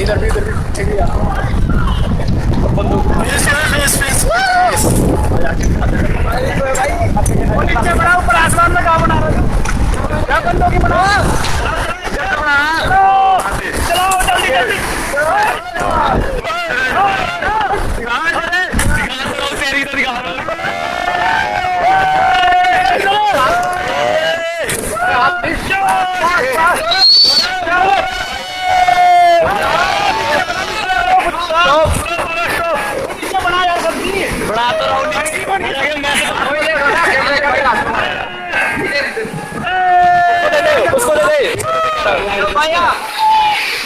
इधर भी नीचे बड़ा ऊपर आसमान में क्या बना रहे हो? क्या बंदों की बना? चलो जल्दी जल्दी। बड़ा तो उसको दे दे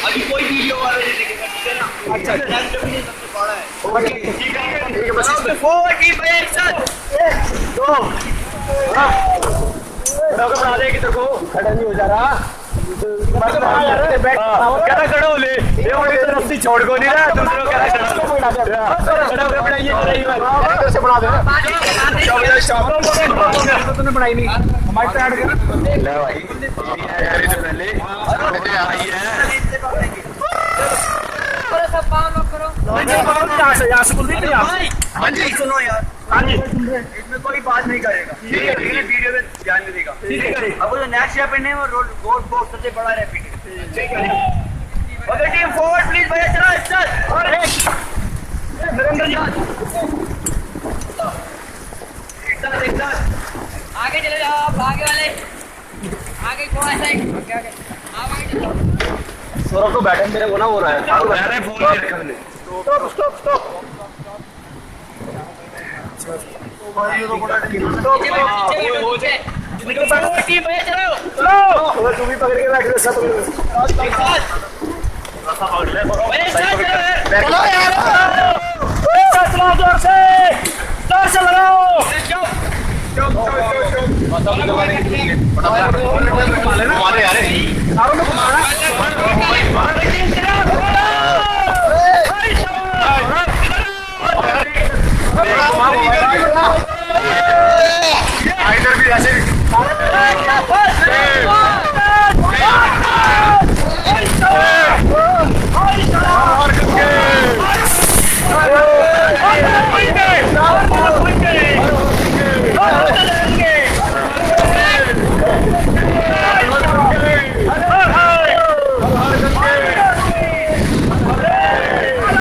अभी कोई वीडियो वाला नहीं देखेगा, ठीक है ना? अच्छा सबसे बड़ा है, ठीक है बस इसमें 4 टीम है एक साथ 1 2 बना दे कि तेरे को खड़ा नहीं हो जा रहा खड़ा हो ले रस्सी छोड़ को नहीं रहा दूसरों खड़ा से बना दे तूने बनाई नहीं हमारी तो ऐड कर ले भाई यार तो पहले आई है थोड़ा सा पाँव लॉक करो यहाँ से बोल दी नहीं हाँ जी सुनो यार हाँ जी इसमें कोई बात नहीं करेगा ठीक है वीडियो में ध्यान नहीं देगा ठीक है अब वो नेक्स्ट रैपिड है और रोड बॉक्स सबसे बड़ा रैपिड है ठीक है ओके टीम फॉरवर्ड प्लीज भैया चलो स्टार्ट और एक नरेंद्र जी एक साथ आगे चले जाओ आप आगे वाले आगे थोड़ा सा आगे चलो सौरभ तो बैटन मेरे को ना हो रहा है स्टॉप भाई ये तो बड़ा टीम भैया चलो तू भी पकड़ के बैठ ले सब एक साथ पकड़ ले चलो यार चलो जोर से लगाओ